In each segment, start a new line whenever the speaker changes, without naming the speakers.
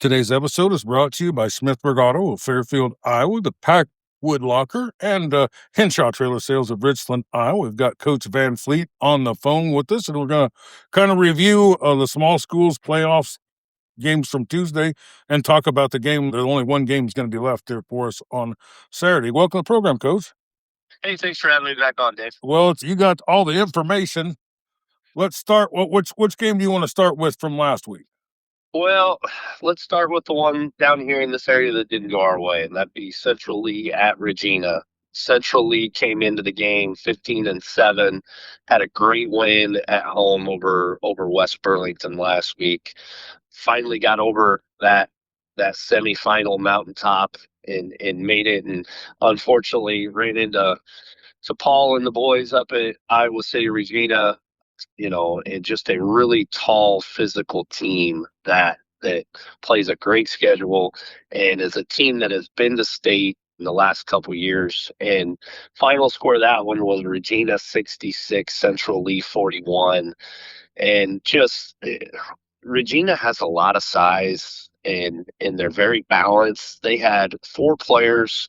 Today's episode is brought to you by Smithburg Auto of Fairfield, Iowa, the Pack Wood Locker, and Henshaw Trailer Sales of Richland, Iowa. We've got Coach Van Fleet on the phone with us, and we're going to kind of review the small schools playoffs games from Tuesday and talk about the game. There's only one game is going to be left there for us on Saturday. Welcome to the program, Coach.
Hey, thanks for having me back on, Dave.
Well, you got all the information. Let's start. Which game do you want to start with from last week?
Well, let's start with the one down here in this area that didn't go our way, and that'd be Central Lee at Regina. Central Lee came into the game 15-7, had a great win at home over West Burlington last week. Finally got over that semifinal mountaintop and made it, and unfortunately ran into Paul and the boys up at Iowa City Regina, and just a really tall physical team that plays a great schedule and is a team that has been to state in the last couple years. And final score of that one was Regina 66, Central Lee 41. And just Regina has a lot of size and they're very balanced. They had three players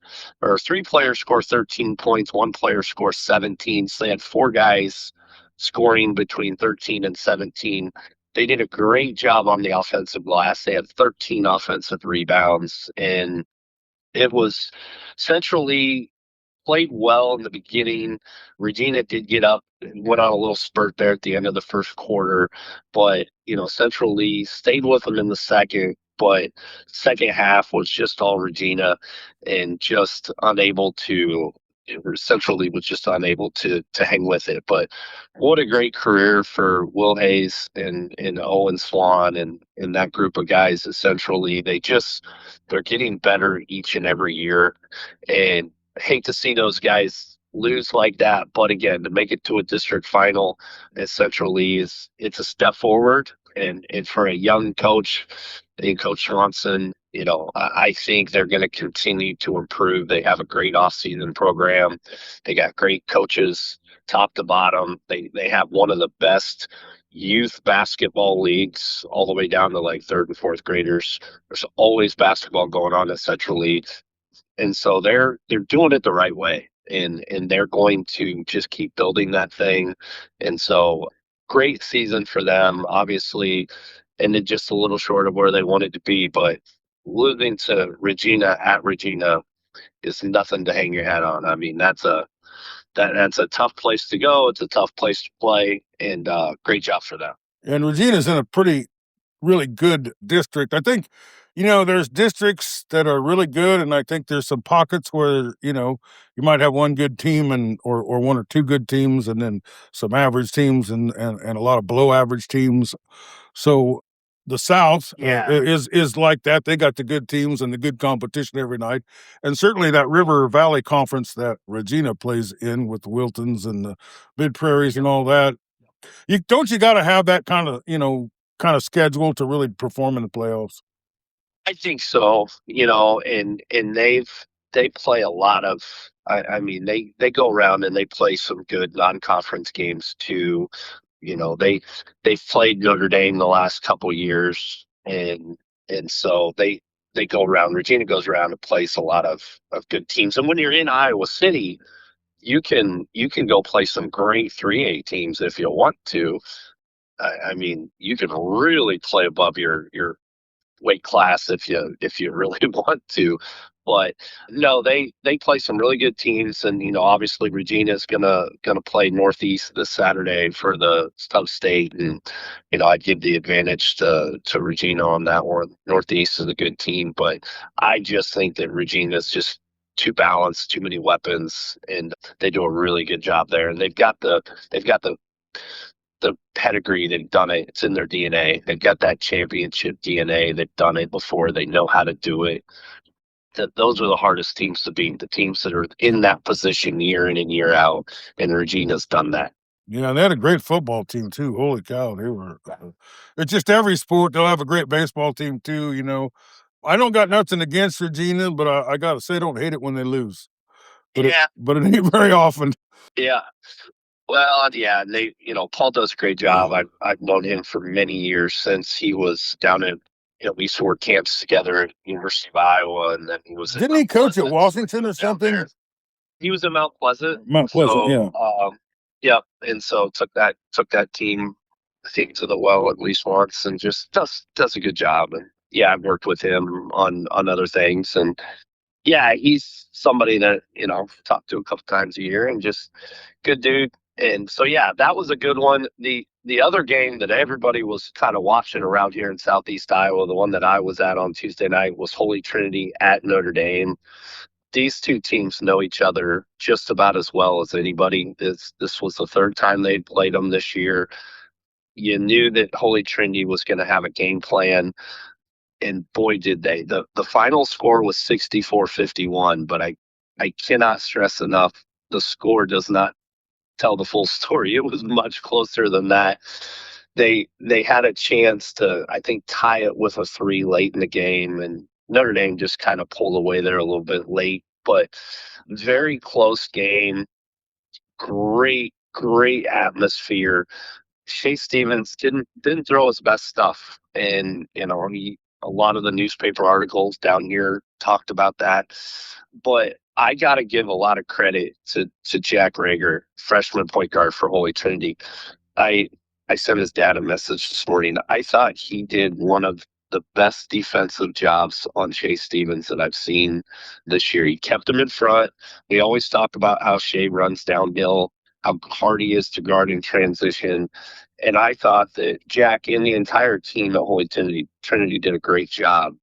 score 13 points, one player score 17. So they had four guys scoring between 13 and 17. They did a great job on the offensive glass. They had 13 offensive rebounds, and it was Central Lee played well in the beginning. Regina did get up and went on a little spurt there at the end of the first quarter, but Central Lee stayed with them in the second. But second half was just all Regina, and just unable to. Central Lee was just unable to hang with it. But what a great career for Will Hayes and Owen Swan and that group of guys at Central Lee. They're getting better each and every year, and I hate to see those guys lose like that. But again, to make it to a district final at Central Lee it's a step forward. And for a young coach, Coach Johnson, I think they're going to continue to improve. They have a great off-season program. They got great coaches, top to bottom. They have one of the best youth basketball leagues all the way down to like third and fourth graders. There's always basketball going on at Central Lee. And so they're doing it the right way. And they're going to just keep building that thing. And so great season for them, obviously, ended just a little short of where they wanted to be, but losing to Regina at Regina is nothing to hang your hat on. I mean, that's a tough place to go. It's a tough place to play, and great job for them.
And Regina's in a really good district. I think, there's districts that are really good, and I think there's some pockets where, you might have one good team or one or two good teams, and then some average teams and a lot of below average teams. So the South is like that. They got the good teams and the good competition every night. And certainly that River Valley Conference that Regina plays in with the Wiltons and the Mid Prairies and all that. You got to have that kind of schedule to really perform in the playoffs?
I think so, and they play a lot of. I mean, they go around and they play some good non-conference games too. They've played Notre Dame the last couple years, and so they go around. Regina goes around and plays a lot of good teams. And when you're in Iowa City, you can go play some great 3A teams if you want to. I mean, you can really play above your weight class if you really want to. But no, they play some really good teams, and obviously Regina's gonna play Northeast this Saturday for the sub-state, and I'd give the advantage to Regina on that one. Northeast is a good team, but I just think that Regina's just too balanced, too many weapons, and they do a really good job there. And they've got the pedigree. They've done it. It's in their DNA. They've got that championship DNA. They've done it before. They know how to do it. Those are the hardest teams to beat, the teams that are in that position year in and year out, and Regina's done that.
Yeah, they had a great football team too. Holy cow, they were. It's just every sport they'll have a great baseball team too. I don't got nothing against Regina, but I got to say I don't hate it when they lose. But it ain't very often.
Yeah. Well, yeah, and Paul does a great job. I've known him for many years since he was down we used to work camps together at University of Iowa, and then he was at
Didn't he
Mount
coach at
Pleasant. So I
Washington or
moved down there.
something?
He was in Mount Pleasant,
Mount Pleasant,
so
yeah.
yeah, and so took that team, I think, to the well at least once, and just does a good job. And yeah, I've worked with him on other things, and yeah, he's somebody that talk to a couple times a year, and just good dude. And so yeah, that was a good one. The other game that everybody was kind of watching around here in Southeast Iowa, the one that I was at on Tuesday night, was Holy Trinity at Notre Dame. These two teams know each other just about as well as anybody. This was the third time they'd played them this year. You knew that Holy Trinity was going to have a game plan, and boy, did they. The final score was 64-51, but I cannot stress enough, the score does not tell the full story. It was much closer than that. They had a chance to, I think, tie it with a three late in the game, and Notre Dame just kind of pulled away there a little bit late. But very close game. Great atmosphere. Shea Stevens didn't throw his best stuff, and a lot of the newspaper articles down here talked about that. But I got to give a lot of credit to Jack Rager, freshman point guard for Holy Trinity. I I sent his dad a message this morning. I thought he did one of the best defensive jobs on Shea Stevens that I've seen this year. He kept him in front. We always talk about how Shea runs downhill, how hard he is to guard in transition. And I thought that Jack and the entire team at Holy Trinity did a great job.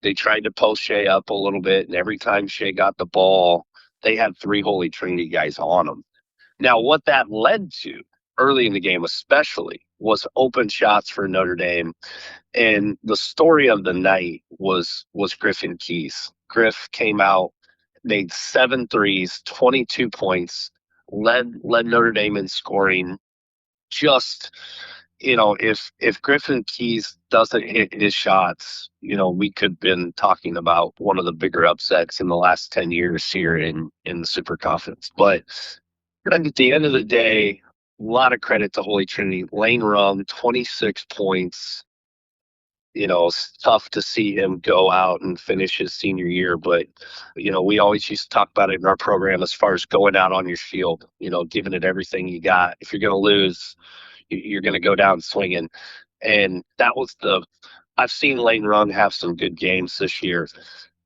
They tried to post Shea up a little bit, and every time Shea got the ball, they had three Holy Trinity guys on him. Now, what that led to early in the game, especially, was open shots for Notre Dame. And the story of the night was Griffin Keys. Griff came out, made 7 threes, 22 points, led Notre Dame in scoring. Just if Griffin Keys doesn't hit his shots, we could have been talking about one of the bigger upsets in the last 10 years here in the Super Conference. But at the end of the day, a lot of credit to Holy Trinity. Lane Rum, 26 points. It's tough to see him go out and finish his senior year, but we always used to talk about it in our program as far as going out on your field, giving it everything you got. If you're going to lose, you're going to go down swinging. And that was I've seen Lane Rum have some good games this year,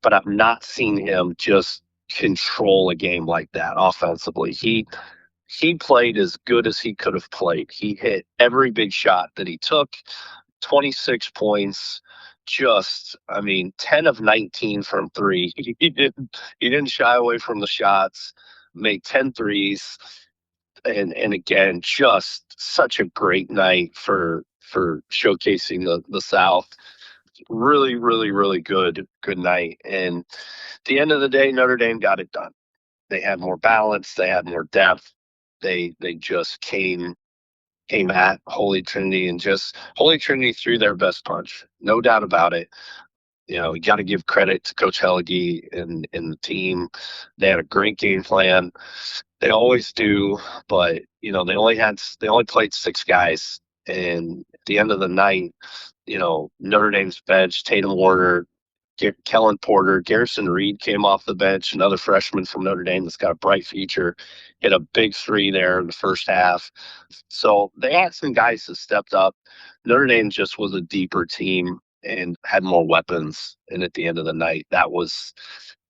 but I've not seen him just control a game like that offensively. He played as good as he could have played. He hit every big shot that he took. 26 points, 10 of 19 from three. He didn't shy away from the shots, made 10 threes. And again, just such a great night for showcasing the South. Really, really, really good night. And at the end of the day, Notre Dame got it done. They had more balance, they had more depth. They just came at Holy Trinity, and just Holy Trinity threw their best punch. No doubt about it. You got to give credit to Coach Hellige and the team. They had a great game plan. They always do, but they only played 6 guys, and at the end of the night, Notre Dame's bench, Tatum Warner, Kellen Porter, Garrison Reed came off the bench, another freshman from Notre Dame that's got a bright future, hit a big 3 there in the first half. So they had some guys that stepped up. Notre Dame just was a deeper team and had more weapons. And at the end of the night, that was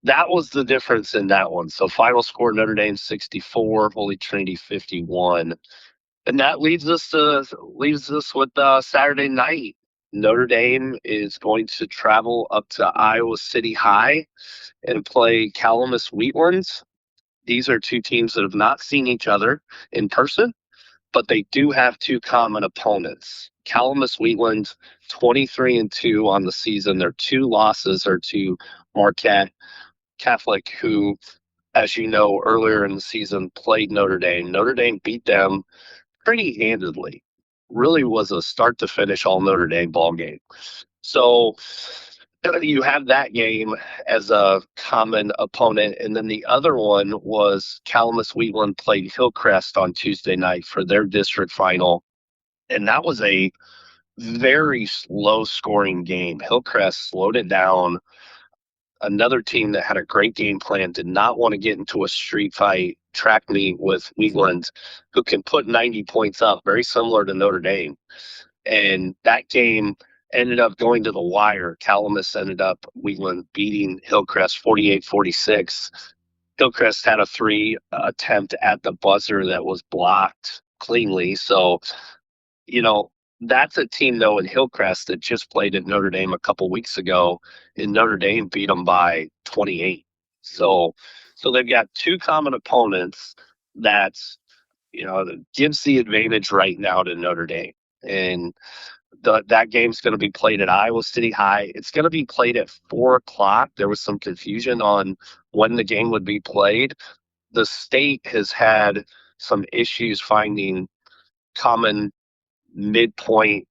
the difference in that one. So final score, Notre Dame 64, Holy Trinity 51. And that leads us with Saturday night. Notre Dame is going to travel up to Iowa City High and play Calamus Wheatland. These are two teams that have not seen each other in person, but they do have two common opponents. Calamus Wheatland, 23-2 on the season. Their 2 losses are to Marquette Catholic, who, as you know, earlier in the season played Notre Dame. Notre Dame beat them pretty handedly. Really was a start to finish all Notre Dame ball game. So you have that game as a common opponent. And then the other one was Calamus Wheatland played Hillcrest on Tuesday night for their district final. And that was a very low scoring game. Hillcrest slowed it down. Another team that had a great game plan did not want to get into a street fight track meet with Wheatland, who can put 90 points up, very similar to Notre Dame. And that game ended up going to the wire. Calamus ended up Wheatland beating Hillcrest 48-46. Hillcrest had a 3 attempt at the buzzer that was blocked cleanly. So, you know, that's a team though in Hillcrest that just played at Notre Dame a couple weeks ago, and Notre Dame beat them by 28. So they've got two common opponents that's, that gives the advantage right now to Notre Dame. And that game's going to be played at Iowa City High. It's going to be played at 4 o'clock. There was some confusion on when the game would be played. The state has had some issues finding common midpoint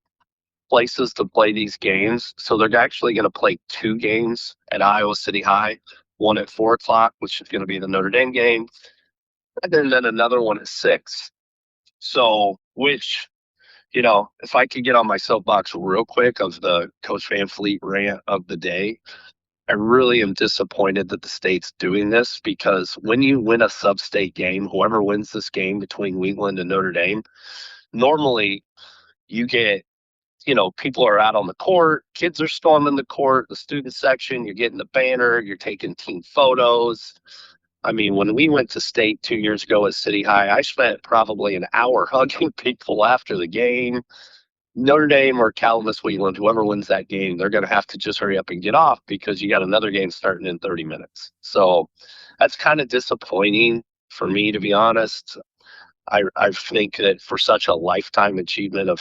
places to play these games. So they're actually going to play two games at Iowa City High, one at 4 o'clock, which is going to be the Notre Dame game, and then another one at 6. So, which, if I could get on my soapbox real quick of the Coach Van Fleet rant of the day, I really am disappointed that the state's doing this, because when you win a sub-state game, whoever wins this game between Wheatland and Notre Dame, normally you get, people are out on the court, kids are storming the court, the student section, you're getting the banner, you're taking team photos. I mean, when we went to state 2 years ago at City High, I spent probably an hour hugging people after the game. Notre Dame or Calamus Wheatland, whoever wins that game, they're going to have to just hurry up and get off, because you got another game starting in 30 minutes. So that's kind of disappointing for me, to be honest. I think that for such a lifetime achievement of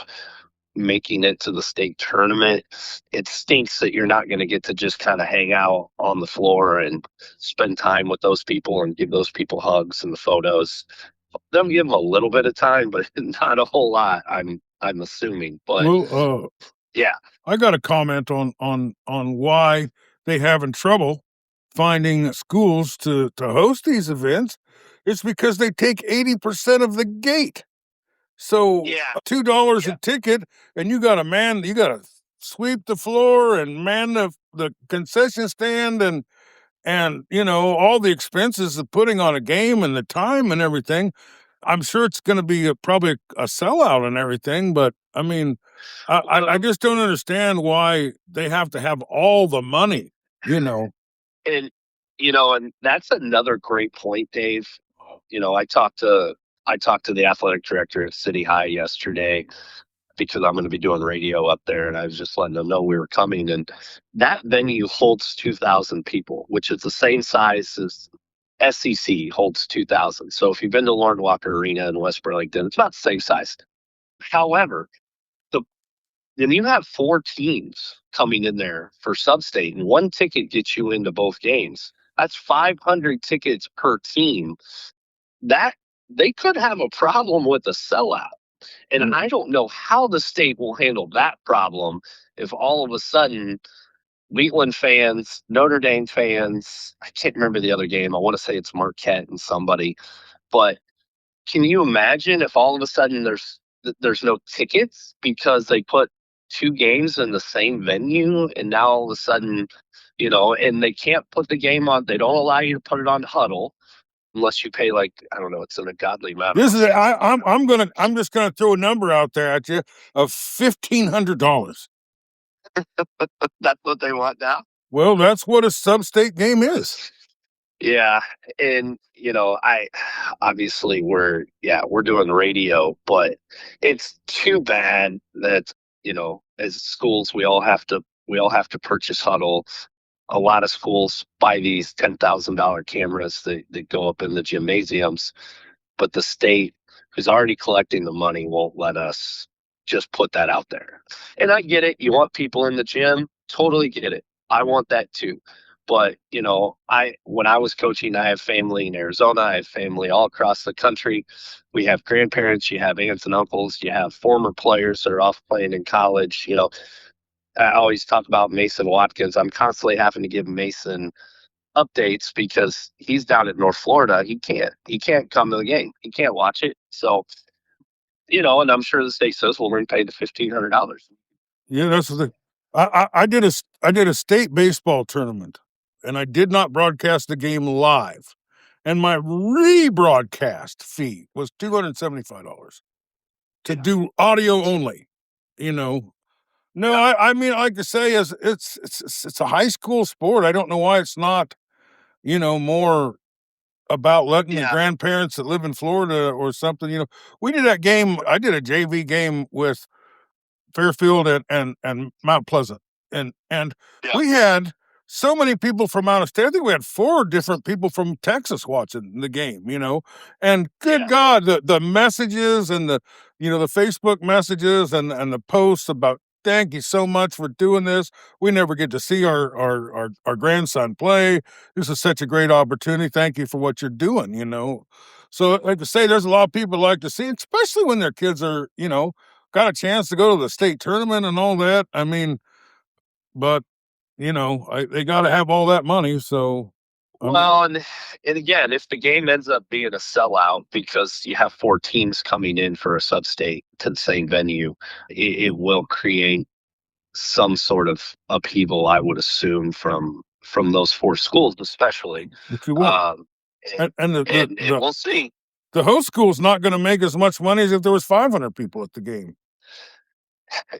making it to the state tournament, it stinks that you're not going to get to just kind of hang out on the floor and spend time with those people and give those people hugs and the photos. They'll give them a little bit of time, but not a whole lot. I'm assuming, but
Well,
yeah,
I got a comment on why they having trouble finding schools to host these events. It's because they take 80% of the gate. So
yeah,
$2
yeah.
a ticket, and you got to sweep the floor and man the concession stand, and all the expenses of putting on a game and the time and everything. I'm sure it's going to be probably a sellout and everything, but I mean, I just don't understand why they have to have all the money, you know.
And and that's another great point, Dave. I talked to the athletic director at City High yesterday, because I'm going to be doing radio up there, and I was just letting them know we were coming. And that venue holds 2,000 people, which is the same size as SEC holds 2,000. So if you've been to Lauren Walker Arena in West Burlington, it's about the same size. However, the then you have four teams coming in there for sub-state, and one ticket gets you into both games. That's 500 tickets per team. That They could have a problem with the sellout. And I don't know how the state will handle that problem if all of a sudden Wheatland fans, Notre Dame fans, I can't remember the other game. I want to say it's Marquette and somebody, but can you imagine if all of a sudden there's no tickets because they put two games in the same venue, and now all of a sudden, and they can't put the game on. They don't allow you to put it on Huddle unless you pay, like, I don't know, it's an ungodly amount.
This is I'm just gonna throw a number out there at you of $1,500.
That's what they want now.
Well, that's what a sub-state game is.
Yeah, and I obviously we're doing radio, but it's too bad that as schools we all have to purchase Huddle. A lot of schools buy these $10,000 cameras that go up in the gymnasiums, but the state, who's already collecting the money, won't let us just put that out there. And I get it. You want people in the gym. Totally get it. I want that too. But, when I was coaching, I have family in Arizona. I have family all across the country. We have grandparents. You have aunts and uncles. You have former players that are off playing in college. I always talk about Mason Watkins. I'm constantly having to give Mason updates because he's down at North Florida. He can't come to the game. He can't watch it. So, and I'm sure the state says, well, we're going to pay the $1,500.
Yeah, that's the thing. I did a state baseball tournament, and I did not broadcast the game live, and my rebroadcast fee was $275 to do audio only. You know, no, I mean, like to say, is it's a high school sport. I don't know why it's not, more about letting the
Yeah,
grandparents that live in Florida or something. We did that game. I did a JV game with Fairfield and Mount Pleasant, and
yeah,
we had so many people from out of state. I think we had 4 different people from Texas watching the game. And good
yeah.
God, the messages and the Facebook messages and the posts about thank you so much for doing this. We never get to see our grandson play. This is such a great opportunity. Thank you for what you're doing. So like to say, there's a lot of people like to see, especially when their kids are, got a chance to go to the state tournament and all that. I mean, but they got to have all that money. So,
Well, and again, if the game ends up being a sellout because you have 4 teams coming in for a sub-state to the same venue, it will create some sort of upheaval, I would assume, from those 4 schools, especially.
if you will,
Um, and,
and
and we'll see.
the host school's not going to make as much money as if there was 500 people at the game.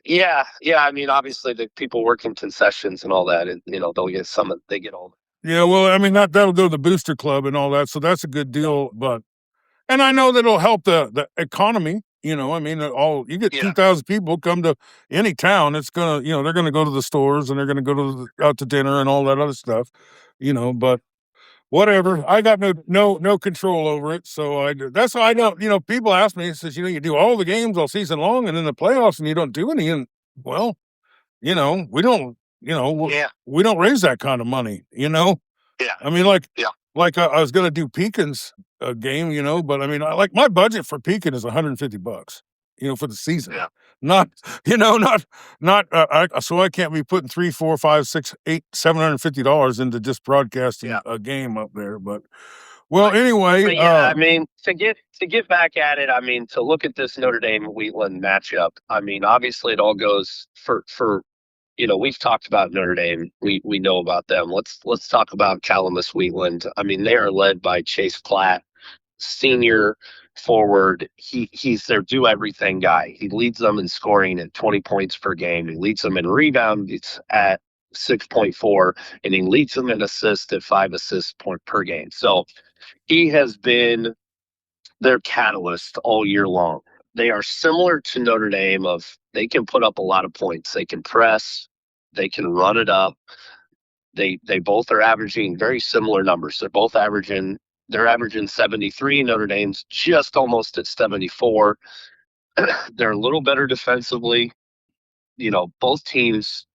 Yeah, yeah. I mean, obviously, the people working concessions and all that, and they'll get some. They get all.
Yeah, well, I mean that'll go to the booster club and all that, so that's a good deal. But and I know that it'll help the economy. I mean, all you get
Yeah,
2,000 people come to any town. It's gonna, they're gonna go to the stores and they're gonna go out to dinner and all that other stuff. But whatever. I got no control over it. So that's why I don't, people ask me, it says, you do all the games all season long and in the playoffs and you don't do any. And well, we don't,
yeah,
we don't raise that kind of money.
yeah,
I mean, like,
yeah.
I was going to do Pekin's game, but I mean, like my budget for Pekin is $150, for the season.
Yeah.
Not, not. So I can't be putting 3, 4, 5, 6, 8, $750 into just broadcasting
Yeah.
a game up there. But well, anyway,
But yeah, I mean, to get back at it, I mean, to look at this Notre Dame Wheatland matchup, I mean, obviously it all goes for we've talked about Notre Dame. We know about them. Let's talk about Calamus Wheatland. I mean, they are led by Chase Platt, senior forward. He's their do everything guy. He leads them in scoring at 20 points per game. He leads them in rebounds at 6.4, and he leads them in assists at 5 assists per game. So he has been their catalyst all year long. They are similar to Notre Dame of they can put up a lot of points. They can press, they can run it up. They both are averaging very similar numbers. They're averaging 73. Notre Dame's just almost at 74. They're a little better defensively. Both teams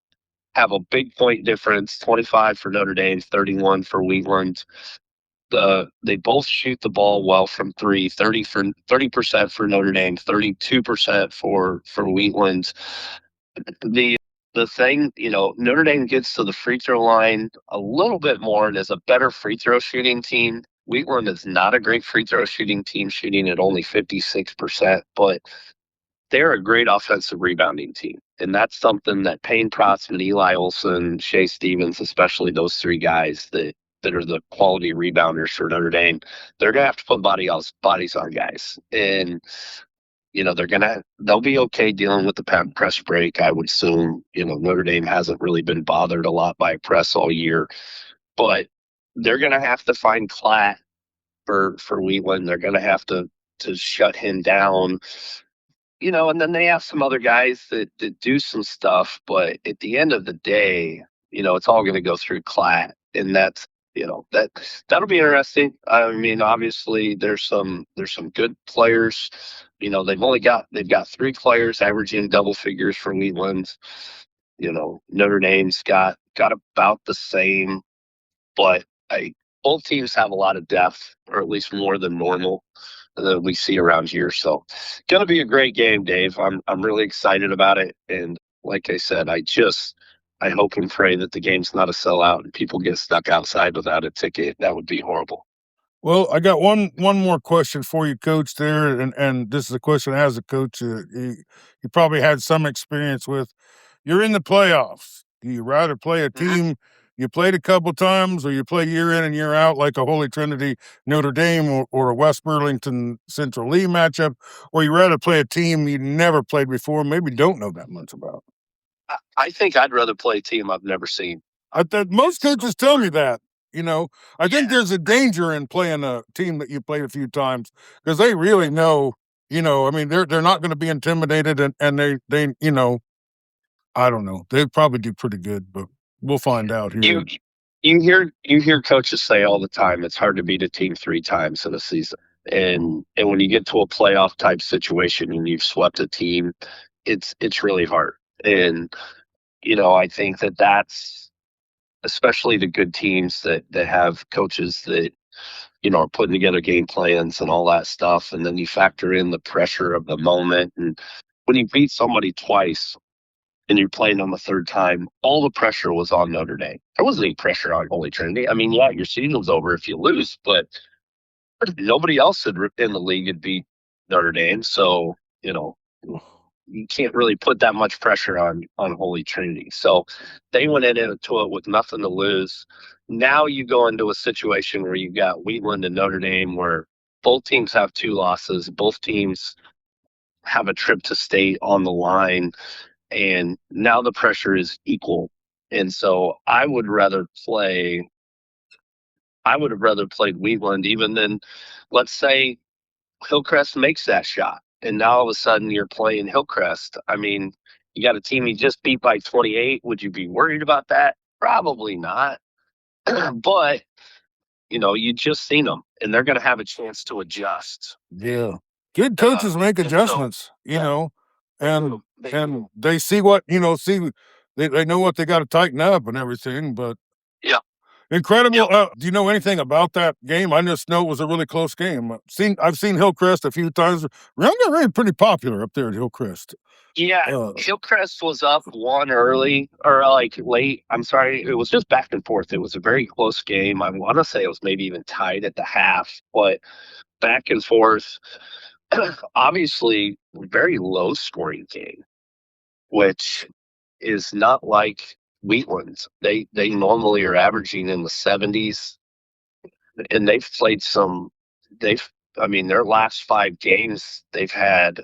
have a big point difference, 25 for Notre Dame, 31 for Wheatland. They both shoot the ball well from 3, 30% for Notre Dame, 32% for Wheatland. The thing, Notre Dame gets to the free throw line a little bit more and is a better free throw shooting team. Wheatland is not a great free throw shooting team, shooting at only 56%, but they're a great offensive rebounding team. And that's something that Payne Protsman, Eli Olson, Shea Stevens, especially those 3 guys that are the quality rebounders for Notre Dame, they're going to have to put bodies on guys. And, they'll be okay dealing with the press break, I would assume. Notre Dame hasn't really been bothered a lot by press all year, but they're going to have to find Klatt for Wheatland. They're going to have to shut him down. And then they have some other guys that do some stuff, but at the end of the day, it's all going to go through Klatt, and that'll be interesting. I mean, obviously there's some good players. They've got 3 players averaging double figures for Wheatland. Notre Dame's got about the same, but both teams have a lot of depth, or at least more than normal that we see around here. So, going to be a great game, Dave. I'm really excited about it, and like I said, I hope and pray that the game's not a sellout and people get stuck outside without a ticket. That would be horrible.
well, I got one more question for you, Coach. There, and this is a question as a coach. You probably had some experience with. you're in the playoffs. Do you rather play a
Mhm.
team you played a couple times, or you play year in and year out like a Holy Trinity Notre Dame or a West Burlington Central Lee matchup, or you rather play a team you never played before, maybe don't know that much about?
I think I'd rather play a team I've never seen.
Most
It's
coaches tell me that. You know, I think
yeah.
there's a danger in playing a team that you played a few times because they really know. You know, I mean, they're not going to be intimidated, and they I don't know. They probably do pretty good, but we'll find out
You
here.
you hear coaches say all the time it's hard to beat a team 3 times in a season. And when you get to a playoff type situation and you've swept a team, it's really hard. And I think that's especially the good teams that have coaches that are putting together game plans and all that stuff, and then you factor in the pressure of the moment. And when you beat somebody twice and you're playing on the third time, all the pressure was on Notre Dame. There wasn't any pressure on Holy Trinity. I mean, yeah, your season's over if you lose, but nobody else in the league had beat Notre Dame. So, you know, you can't really put that much pressure on Holy Trinity. So they went into it with nothing to lose. Now you go into a situation where you got Wheatland and Notre Dame where both teams have 2 losses. Both teams have a trip to state on the line, and now the pressure is equal. And so I would have rather played Wheatland even than, let's say, Hillcrest makes that shot. And now all of a sudden you're playing Hillcrest. I mean, you got a team you just beat by 28. Would you be worried about that? Probably not. But, you just seen them and they're going to have a chance to adjust.
Yeah, good
Uh,
coaches make
and so,
adjustments. You
yeah,
know,
they
and
do. They
and
do.
they see what see. They know what they got to tighten up and everything. But
Yeah.
incredible.
Yep.
Do you know anything about that game? I just know it was a really close game. I've seen Hillcrest a few times. They're really pretty popular up there at Hillcrest.
Yeah,
Uh,
Hillcrest was up one early or like late. I'm sorry, it was just back and forth. It was a very close game. I want to say it was maybe even tied at the half, but back and forth. Obviously, very low scoring game, which is not like Wheatland's. They normally are averaging in the 70s, and they've I mean their last 5 games they've had,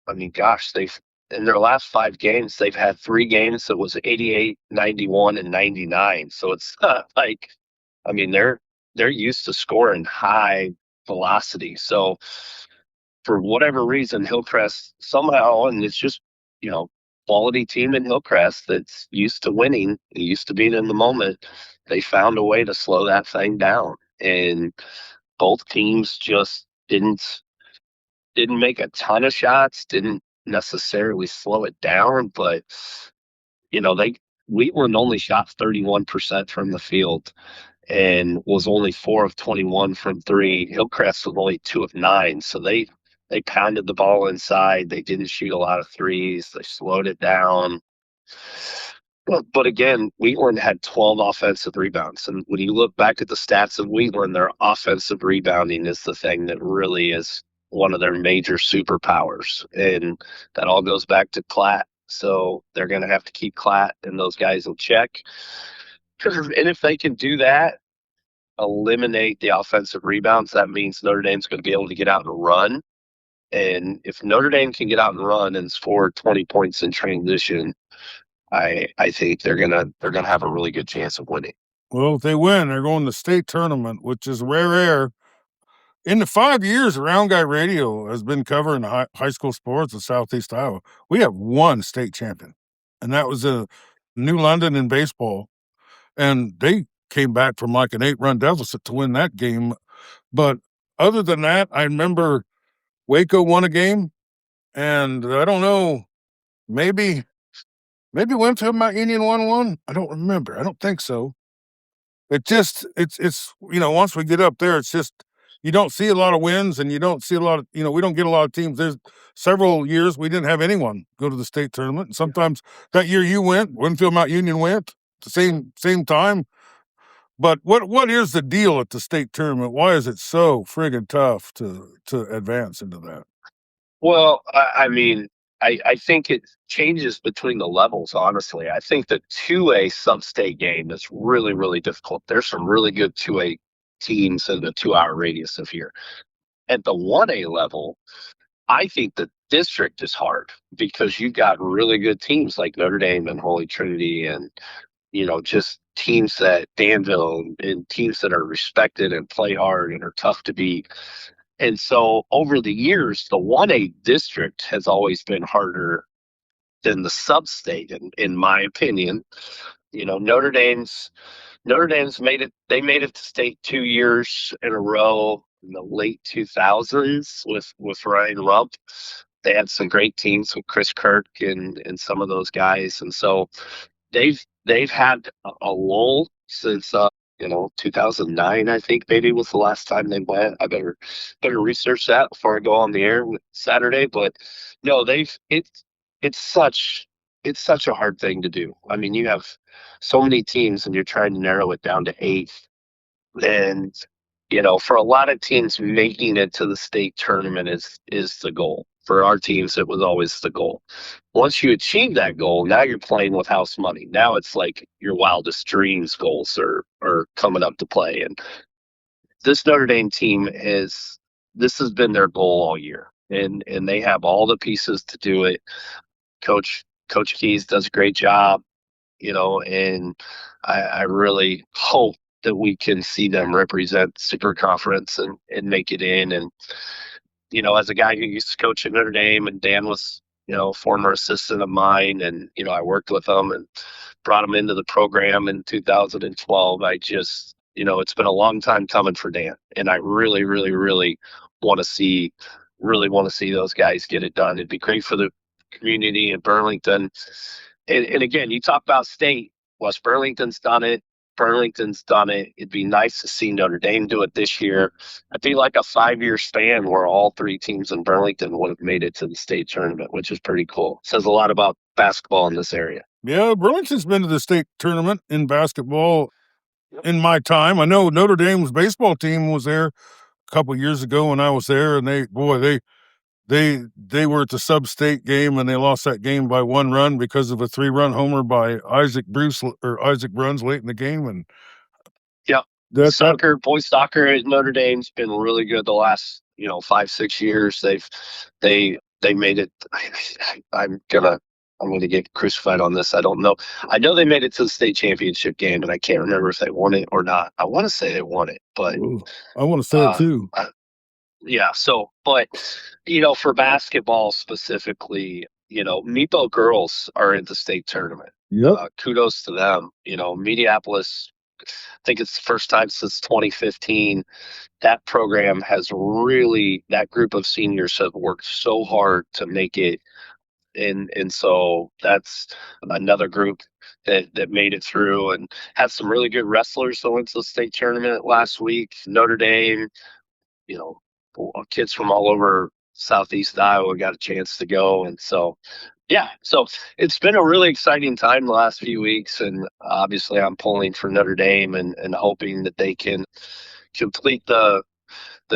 I mean gosh, they've in their last 5 games they've had 3 games that was 88, 91, and 99. So it's not like, I mean they're used to scoring high velocity. So for whatever reason Hillcrest somehow, and it's just, you know quality team in Hillcrest that's used to winning, used to being in the moment, they found a way to slow that thing down. And both teams just didn't make a ton of shots, didn't necessarily slow it down, but they Wheatland only shot 31% from the field and was only 4 of 21 from three. Hillcrest was only 2 of 9, so they pounded the ball inside. They didn't shoot a lot of threes. They slowed it down. But again, Wheatland had 12 offensive rebounds. And when you look back at the stats of Wheatland, their offensive rebounding is the thing that really is one of their major superpowers. And that all goes back to Klatt. So they're going to have to keep Klatt and those guys in check. And if they can do that, eliminate the offensive rebounds, that means Notre Dame's going to be able to get out and run. And if Notre Dame can get out and run and score 20 points in transition, I think they're gonna have a really good chance of winning.
well, if they win, they're going to the state tournament, which is rare air. In the 5 years, Round Guy Radio has been covering high school sports in Southeast Iowa. We have one state champion, and that was New London in baseball. And they came back from like an 8-run deficit to win that game. But other than that, I remember Waco won a game, and I don't know, maybe Winfield Mount Union won one. I don't remember. I don't think so. It's once we get up there, it's just you don't see a lot of wins, and you don't see a lot of we don't get a lot of teams. There's several years we didn't have anyone go to the state tournament. And sometimes that year you went, Winfield Mount Union went the same time. But what is the deal at the state tournament? Why is it so friggin' tough to advance into that?
Well, I mean, I think it changes between the levels, honestly. I think the 2A sub-state game is really, really difficult. There's some really good 2A teams in the 2-hour radius of here. At the 1A level, I think the district is hard because you got really good teams like Notre Dame and Holy Trinity and, just teams that Danville and teams that are respected and play hard and are tough to beat. And so over the years, the 1A district has always been harder than the sub-state, in my opinion. Notre Dame's made it. They made it to state 2 years in a row in the late 2000s with Ryan Rump. They had some great teams with Chris Kirk and some of those guys, and so they've had a lull since 2009. I think maybe was the last time they went. I better research that before I go on the air Saturday. But no, it's such it's such a hard thing to do. I mean, you have so many teams, and you're trying to narrow it down to eight. And for a lot of teams, making it to the state tournament is the goal. For our teams, it was always the goal. Once you achieve that goal, now you're playing with house money. Now it's like your wildest dreams goals are coming up to play. And this Notre Dame team this has been their goal all year. And they have all the pieces to do it. Coach Keys does a great job, and I really hope that we can see them represent Super Conference and make it in. And, as a guy who used to coach at Notre Dame, and Dan was, former assistant of mine, and, I worked with him and brought him into the program in 2012. It's been a long time coming for Dan. And I really, really, really really want to see those guys get it done. It'd be great for the community in Burlington. And again, you talk about state. West Burlington's done it. Burlington's done it. It'd be nice to see Notre Dame do it this year. I'd be like a 5-year span where all three teams in Burlington would have made it to the state tournament, which is pretty cool. Says a lot about basketball in this area.
Yeah, Burlington's been to the state tournament in basketball in my time. I know Notre Dame's baseball team was there a couple of years ago when I was there, and they were at the sub-state game, and they lost that game by 1 run because of a 3-run homer by Isaac Bruns late in the game. And
yeah, boys soccer at Notre Dame's been really good the last 5-6 years. They made it. I'm gonna get crucified on this. I don't know. I know they made it to the state championship game, and I can't remember if they won it or not. I want to say they won it, but
I want to say it too.
Yeah. So, but for basketball specifically, Meepo girls are in the state tournament.
Yep.
Kudos to them. Mediapolis, I think it's the first time since 2015 that program has that group of seniors have worked so hard to make it. And so that's another group that made it through and had some really good wrestlers that went to the state tournament last week. Notre Dame, you know, kids from all over Southeast Iowa got a chance to go. And so, yeah, so it's been a really exciting time the last few weeks. And obviously I'm pulling for Notre Dame and hoping that they can complete the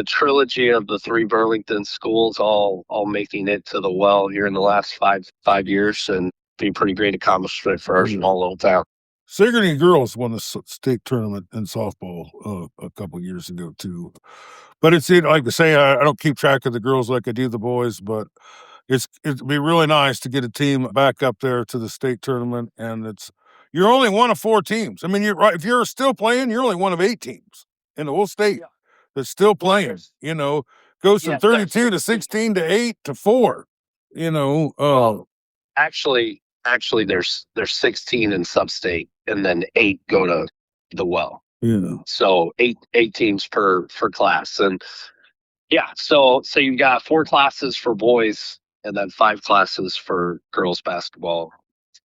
trilogy of the 3 Burlington schools all making it to the well here in the last five years, and be a pretty great accomplishment for our small little town.
Sigourney girls won the state tournament in softball a couple years ago too. But it's like I say, I don't keep track of the girls like I do the boys, but it'd be really nice to get a team back up there to the state tournament. And you're only one of 4 teams. I mean, you're right. If you're still playing, you're only one of 8 teams in the whole state that's still playing. Goes from 32 to 16 to 8 to 4.
Actually, there's 16 in sub-state, and then 8 go to the well.
Yeah.
So eight teams per class, and yeah, so you've got 4 classes for boys, and then 5 classes for girls basketball.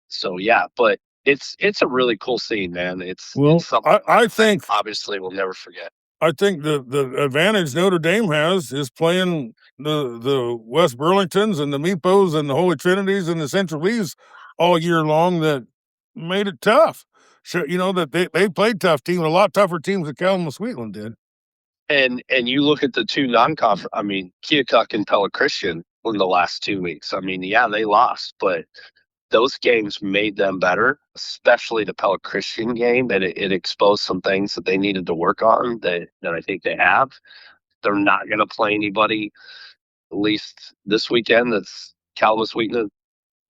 So yeah, but it's a really cool scene, man. It's something
I think
obviously we'll never forget.
I think the advantage Notre Dame has is playing the West Burlingtons and the Meepos and the Holy Trinities and the Central Lees all year long that made it tough. So, that they played tough teams, a lot tougher teams than Calamus Wheatland did.
And you look at the 2 non-conference, I mean, Keokuk and Pella Christian, in the last 2 weeks. I mean, yeah, they lost, but those games made them better, especially the Pella Christian game, and it exposed some things that they needed to work on that I think they have. They're not going to play anybody, at least this weekend. That's Calamus Wheatland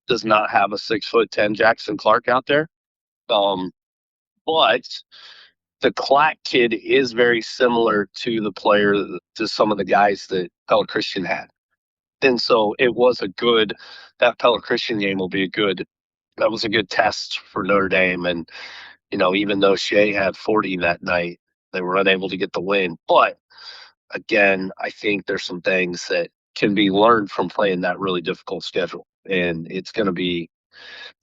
does not have a 6'10" Jackson Clark out there. Um, but the Clack kid is very similar to the player to some of the guys that Pella Christian had. And so it was that Pella Christian game will be that was a good test for Notre Dame. And, even though Shea had 40 that night, they were unable to get the win. But again, I think there's some things that can be learned from playing that really difficult schedule. And it's gonna be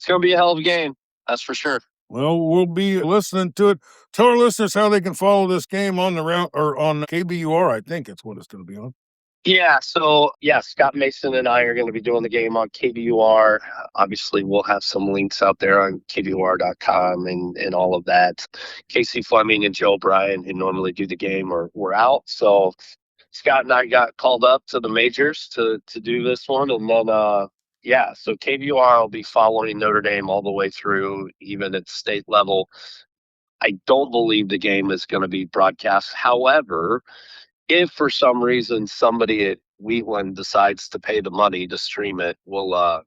a hell of a game. That's for sure.
Well, we'll be listening to it. Tell our listeners how they can follow this game on the round or on KBUR. I think it's what it's going to be on.
Yeah, so Scott Mason and I are going to be doing the game on KBUR. Obviously, we'll have some links out there on KBUR.com and all of that. Casey Fleming and Joe Bryan, who normally do the game, were out. So Scott and I got called up to the majors to do this one. And then, so KBUR will be following Notre Dame all the way through, even at state level. I don't believe the game is going to be broadcast. However, if for some reason somebody at Wheatland decides to pay the money to stream it, we'll
well,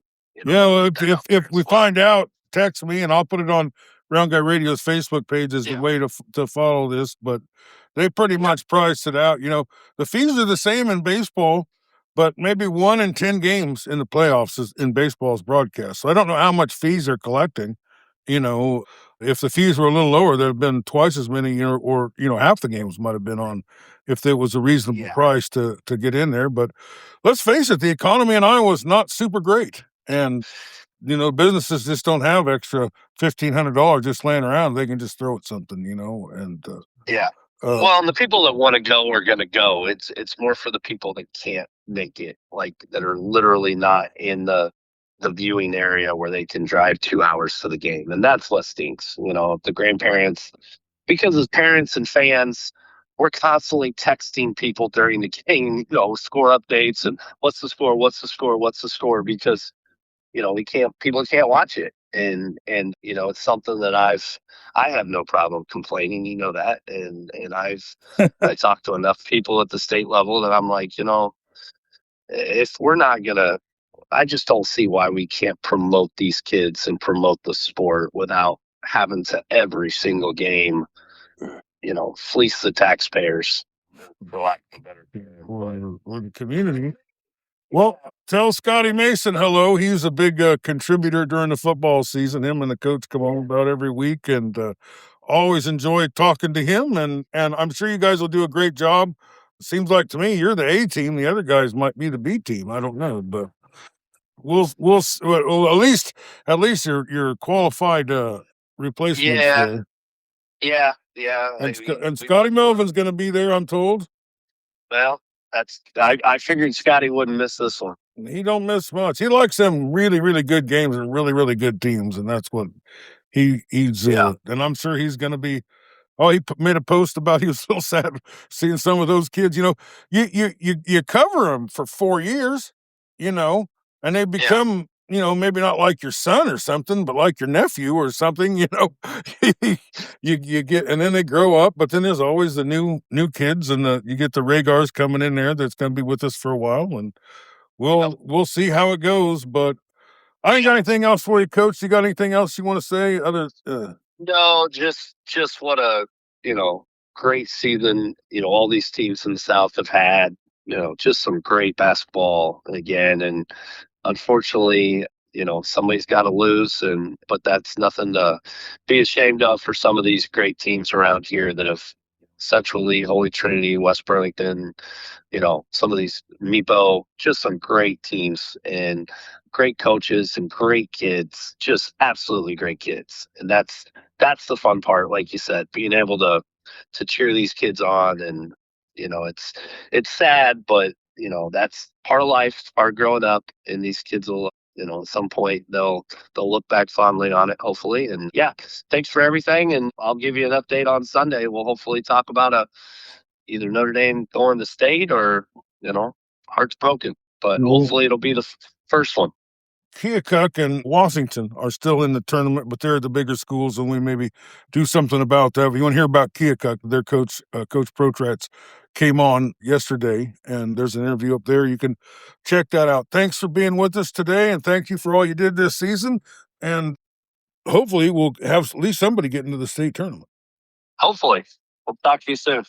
if we find out, text me and I'll put it on Round Guy Radio's Facebook page as the way to follow this. But they pretty much priced it out. The fees are the same in baseball, but maybe 1 in 10 games in the playoffs is in baseball's broadcast. So I don't know how much fees they're collecting. If the fees were a little lower, there'd have been twice as many, or half the games might have been on if there was a reasonable price to get in there. But let's face it, the economy in Iowa is not super great. And, businesses just don't have extra $1,500 just laying around. They can just throw at something, and
well, and the people that want to go are going to go. It's more for the people that can't make it, like that are literally not in the viewing area where they can drive 2 hours to the game, and that's what stinks. The grandparents, because as parents and fans, we're constantly texting people during the game, score updates and what's the score, because people can't watch it, and it's something that I have no problem complaining, that, and I talked to enough people at the state level that I'm like, if we're not gonna, I just don't see why we can't promote these kids and promote the sport without having to every single game, fleece the taxpayers, for lack of a better term.
Or the community. Well, tell Scotty Mason hello. He's a big contributor during the football season. Him and the coach come on about every week, and always enjoy talking to him. And I'm sure you guys will do a great job. It seems like to me you're the A team. The other guys might be the B team. I don't know, but well, at least you're qualified replacements there.
Yeah.
And Scotty Melvin's going to be there, I'm told.
Well, I figured Scotty wouldn't miss this one.
He don't miss much. He likes them really, really good games and really, really good teams, and that's what he's. And I'm sure he's going to be. Oh, he made a post about he was so sad seeing some of those kids. You cover them for 4 years, and they become, maybe not like your son or something, but like your nephew or something. You get, and then they grow up. But then there's always the new kids, and you get the Ragars coming in there that's going to be with us for a while, and we'll see how it goes. But I ain't got anything else for you, Coach. You got anything else you want to say?
No, just what a great season. All these teams in the South have had. Just some great basketball again, and unfortunately, somebody's got to lose, but that's nothing to be ashamed of for some of these great teams around here that have Central Lee, Holy Trinity, West Burlington, some of these Meepo, just some great teams and great coaches and great kids, just absolutely great kids. And that's the fun part, like you said, being able to cheer these kids on. And it's sad, but that's part of life, part of growing up, and these kids will at some point they'll look back fondly on it, hopefully. And thanks for everything, and I'll give you an update on Sunday. We'll hopefully talk about either Notre Dame going to state or hearts broken. but
Mhm.
hopefully it'll be the first one.
Keokuk and Washington are still in the tournament, but they're the bigger schools, and we maybe do something about that. If you want to hear about Keokuk, their coach, Coach Protratz, came on yesterday, and there's an interview up there. You can check that out. Thanks for being with us today, and thank you for all you did this season. And hopefully, we'll have at least somebody get into the state tournament.
Hopefully. We'll talk to you soon.